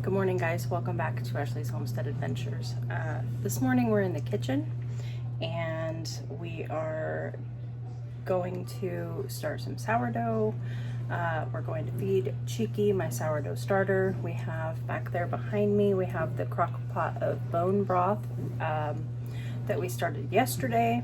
Good morning, guys. Welcome back to Ashley's Homestead Adventures. This morning we're in the kitchen and we are going to start some sourdough. We're going to feed Cheeky, my sourdough starter. We have back there behind me, we have the crock pot of bone broth that we started yesterday.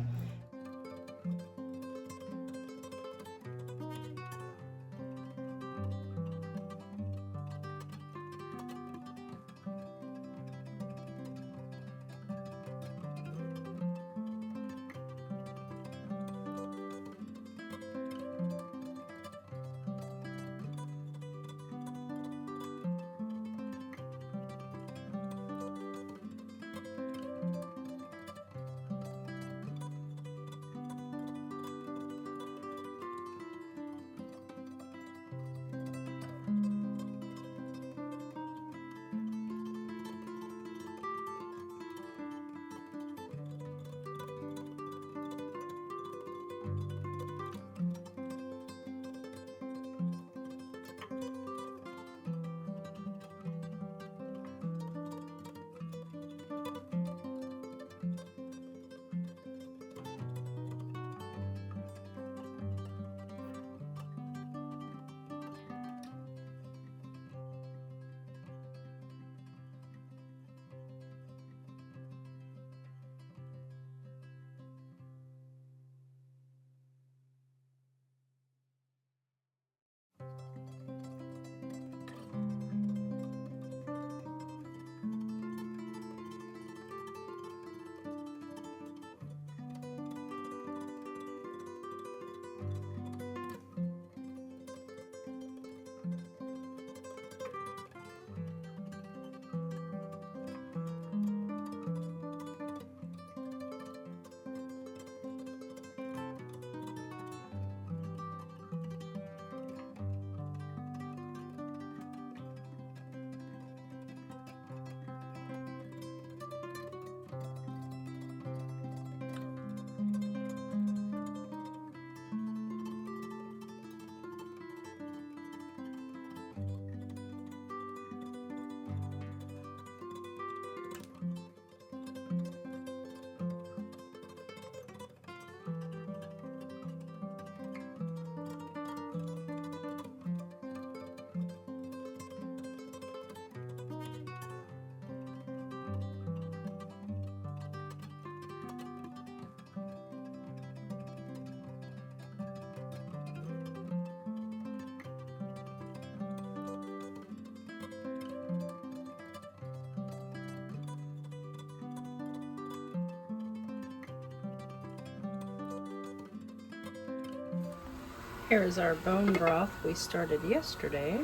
Here is our bone broth we started yesterday.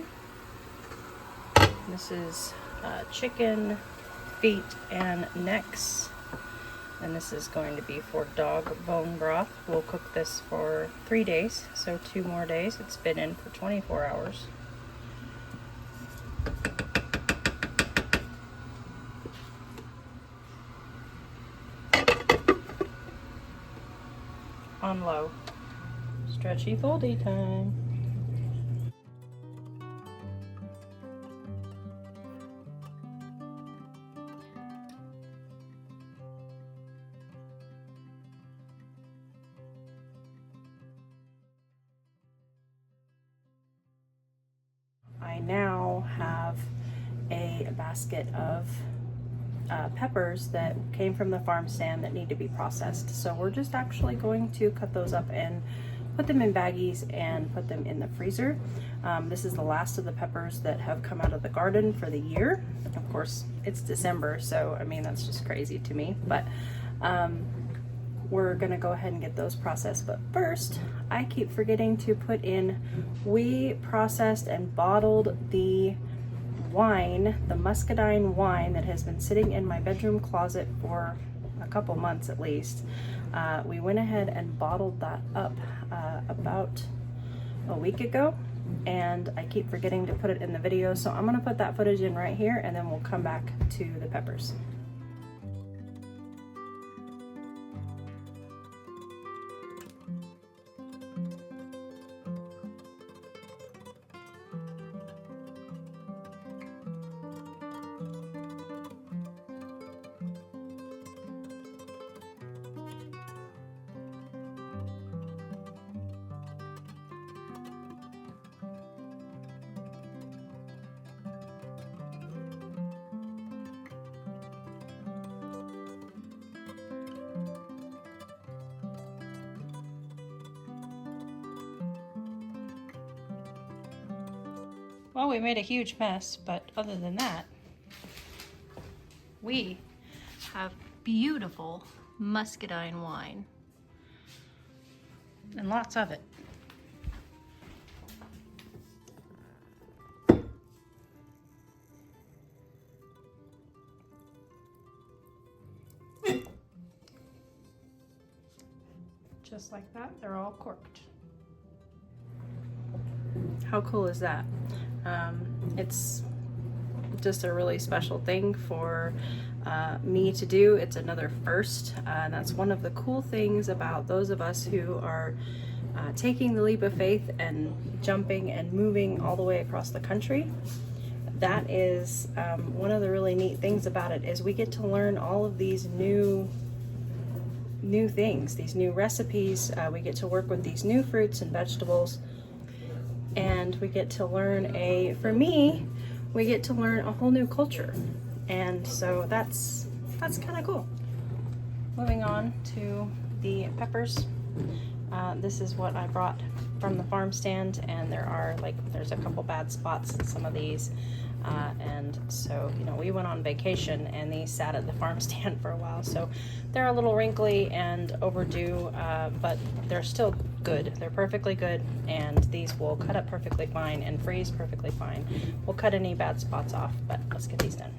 This is chicken feet and necks, and this is going to be for dog bone broth. We'll cook this for 3 days, so 2 more days. It's been in for 24 hours. On low. Stretchy foldy time. I now have a basket of peppers that came from the farm stand that need to be processed. So we're just actually going to cut those up and put them in baggies and put them in the freezer. This is the last of the peppers that have come out of the garden for the year. Of course, it's December, so I mean, that's just crazy to me, but we're gonna go ahead and get those processed. But first, I keep forgetting to put in, we processed and bottled the wine, the muscadine wine that has been sitting in my bedroom closet for a couple months at least. We went ahead and bottled that up about a week ago, and I keep forgetting to put it in the video, so I'm gonna put that footage in right here and then we'll come back to the peppers. Well, we made a huge mess, but other than that, we have beautiful muscadine wine. And lots of it. Just like that, they're all corked. How cool is that? It's just a really special thing for me to do. It's another first. That's one of the cool things about those of us who are taking the leap of faith and jumping and moving all the way across the country. That is one of the really neat things about it, is we get to learn all of these new things, these new recipes. We get to work with these new fruits and vegetables, and we get to learn for me, we get to learn a whole new culture. And so that's kind of cool. Moving on to the peppers. This is what I brought from the farm stand, and there's a couple bad spots in some of these. And so, we went on vacation and these sat at the farm stand for a while. So they're a little wrinkly and overdue, but they're still good. They're perfectly good, and these will cut up perfectly fine and freeze perfectly fine. We'll cut any bad spots off, but let's get these done.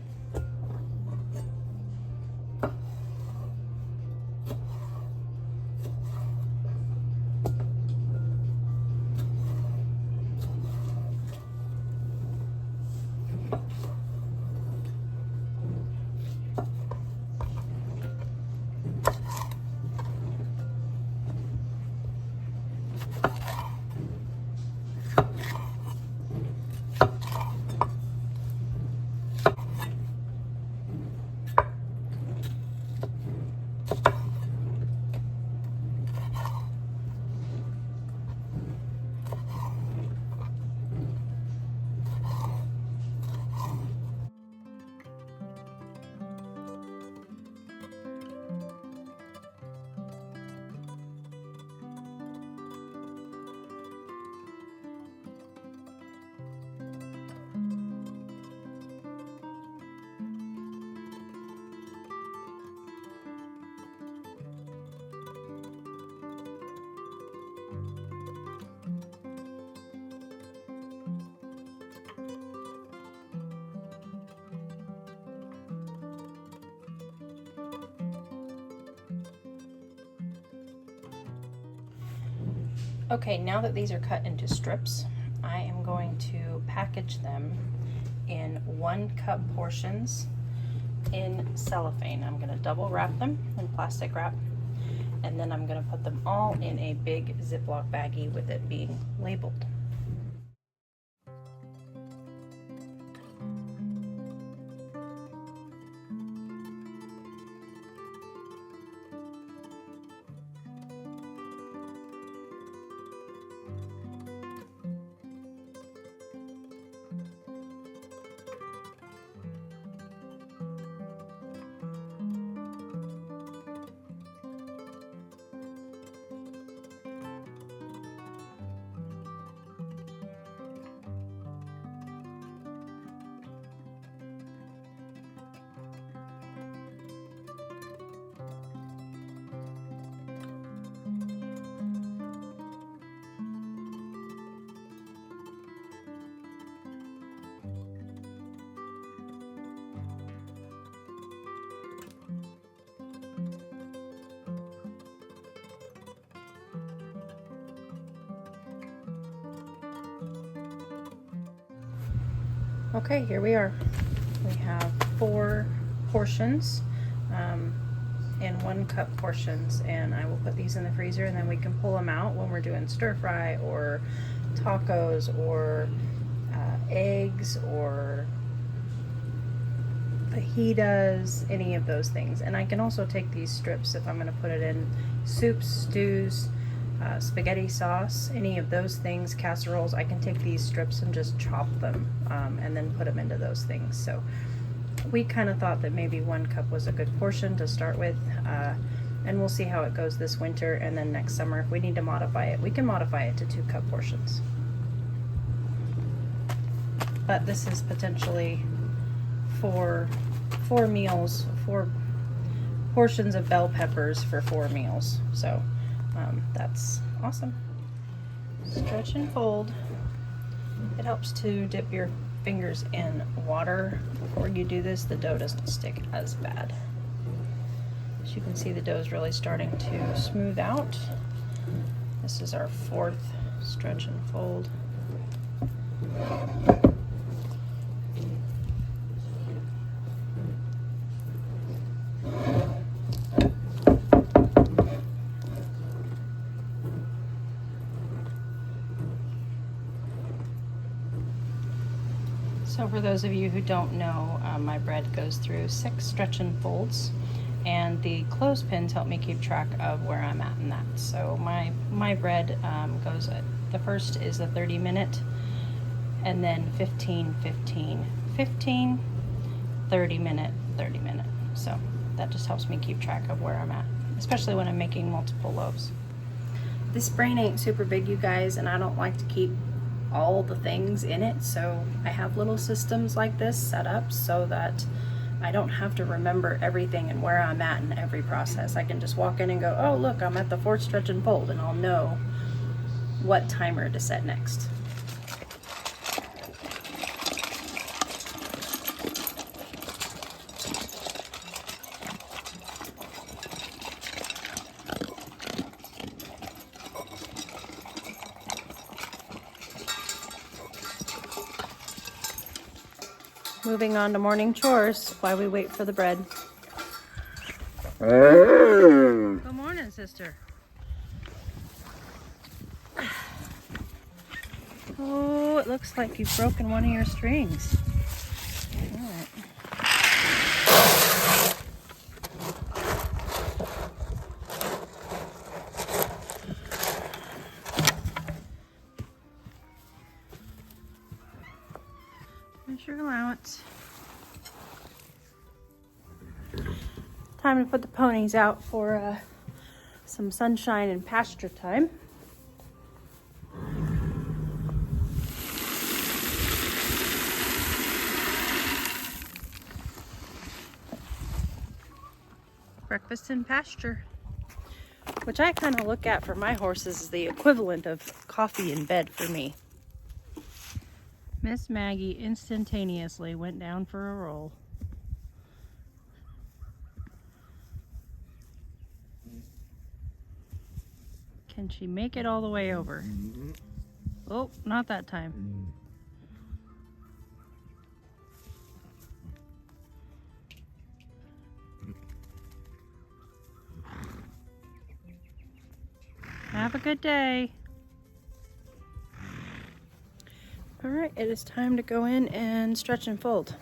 Okay, now that these are cut into strips, I am going to package them in 1 cup portions in cellophane. I'm going to double wrap them in plastic wrap, and then I'm going to put them all in a big Ziploc baggie with it being labeled. Okay, here we are. We have 4 portions in 1 cup portions, and I will put these in the freezer, and then we can pull them out when we're doing stir fry or tacos or eggs or fajitas, any of those things. And I can also take these strips if I'm going to put it in soups, stews, spaghetti sauce, any of those things, casseroles. I can take these strips and just chop them and then put them into those things. So we kind of thought that maybe 1 cup was a good portion to start with, and we'll see how it goes this winter, and then next summer if we need to modify it, we can modify it to 2 cup portions. but this is potentially for 4 meals, 4 portions of bell peppers for 4 meals. So that's awesome. Stretch and fold. It helps to dip your fingers in water before you do this. The dough doesn't stick as bad. As you can see, the dough is really starting to smooth out. This is our 4th stretch and fold. So for those of you who don't know, my bread goes through 6 stretch and folds, and the clothespins help me keep track of where I'm at in that. So my bread goes, the first is a 30-minute, and then 15, 15, 15, 30-minute, 30-minute. So that just helps me keep track of where I'm at, especially when I'm making multiple loaves. This brain ain't super big, you guys, and I don't like to keep all the things in it, so I have little systems like this set up so that I don't have to remember everything and where I'm at in every process. I can just walk in and go, oh look, I'm at the 4th stretch and fold, and I'll know what timer to set next. Moving on to morning chores while we wait for the bread. Good morning, sister. Oh, it looks like you've broken one of your strings. All right. There's your allowance. Time to put the ponies out for some sunshine and pasture time. Breakfast in pasture, which I kind of look at for my horses as the equivalent of coffee in bed for me. Miss Maggie instantaneously went down for a roll. Can she make it all the way over? Oh, not that time. Have a good day. All right, it is time to go in and stretch and fold.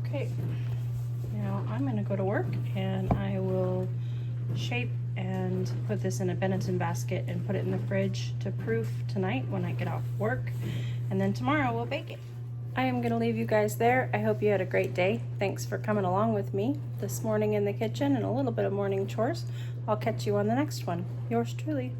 Okay, now I'm going to go to work and I will shape and put this in a Benetton basket and put it in the fridge to proof tonight when I get off work, and then tomorrow we'll bake it. I am going to leave you guys there. I hope you had a great day. Thanks for coming along with me this morning in the kitchen and a little bit of morning chores. I'll catch you on the next one. Yours truly.